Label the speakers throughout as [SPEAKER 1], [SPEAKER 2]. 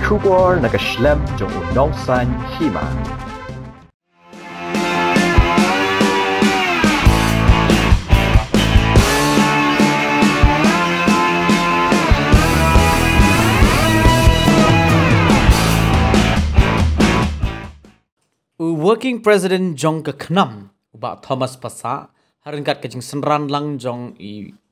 [SPEAKER 1] kubor nakaslem jong unongsan hima.
[SPEAKER 2] Working President Jong ke Khnam ubak Thomas Pasa haringkat kejing senran lang jong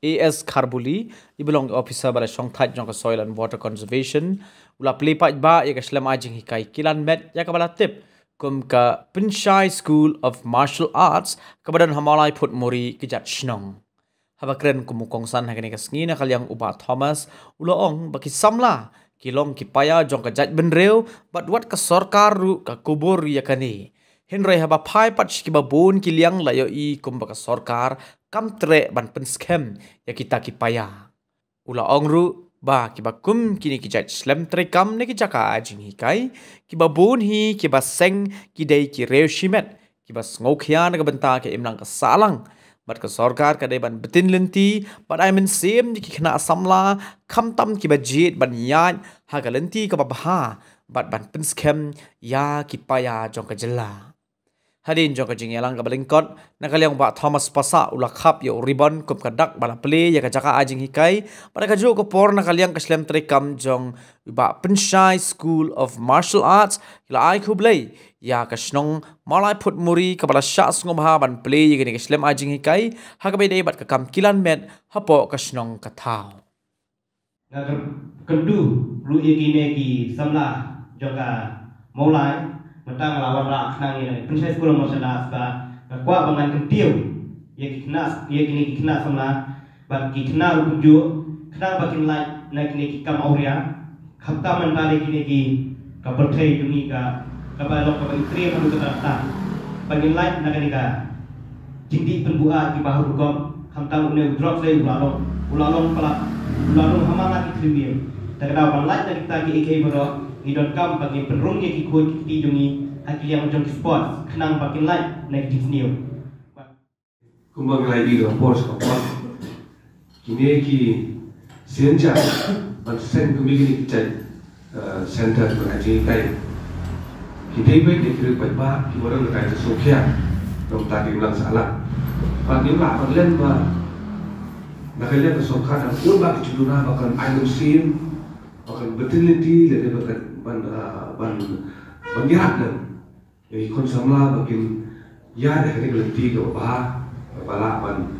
[SPEAKER 2] AS Kharbuli ibelong officer bala Shong That jong ke Soil and Water Conservation ula pelipat ba ya ke Slam ajing hikai kilan met ya ke bala tip kum ke Penshai School of Martial Arts ke badan hamalai put muri kejat shnong haba keren kumukong san hakani ke sngina kalyang ubak Thomas ula ong baki samla kilong kipaya jong ke jat benreu bat wat ke sorkar ru ke kubur ya kani Henry haba pai pat skiba bon kiliang layo I kumbaka sorkar kam tre ban penskem ya kita kipaya. Ula ongru ba kiba kum kini kijat slam tre kam ne kijaka ajing hikai kiba bon hi kiba seng kidai ki reu shimet kiba ngokhian ke benta ke imnang ke salang bat ke sorkar kadai ban betin lenti bat ai men sem ki kena samla kam tam kiba jit ban yat ha ka lenti ke baha bat ban penskem ya kipaya jong ke jela. Hadin jong kajing yalang ka balingkot nakaliang ba Thomas Pasa ulakap yo ribbon kum kadak bala play ya kajaka ajing hikai pada kaju ko por nakaliang kaslem trekam jong ba Penshai School of Martial Arts ila ai kublay ya kasnong malai put muri ka bala shots ngomha ban play ya gani kaslem ajing hikai hakabe dei bat ka kam kilan met hapo kasnong kathau
[SPEAKER 3] ngagar kendu ru ikine ki samla joka maulai mentang lawan rak nang ini Penshai School of Martial Arts ka kwa bangan kentiu ye kini kena samla ba kena rujuk kena bakin lai na kini kam auria khapta mentale kini ki ka berthai duni ka balok ka istri ka ta bakin lai na kini ka jingdi penbua ki bahu kom khamta une drop sai ulalong pala ulalong hamana ki tribim takda ban lai na kita ki ek baro idon kam bagi penrung ye ki kuat ki dungi hakili yang jong sports kenang bakin lai negative new
[SPEAKER 4] kumbang lai di sports ko kini ki senja ban sen kumigi ki center ko aji kai ki dei bai de kiri bai ba ki orang kai ta sokhia dong ta di lang sala ban ni la ban len ba na kai len so kha na un ba ki chuluna bakan ainum sim bakan betiliti le bakan ban giat dan jadi kon samla bakin ya deh ini kelenti ke bah bala ban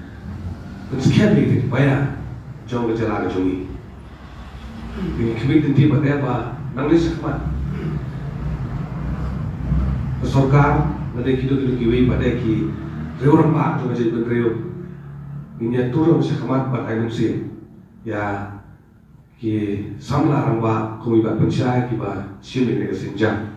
[SPEAKER 4] sekian begitu bayar jauh ke jalan jongi ini kebik nanti pada apa nangis sekmat pesorkar nanti kita kiwi pada ki reu rempak coba jadi reu ini turun sekmat pada ayam sim ya ki samla rangba kumi bat Penshai ki ba simin ke senjang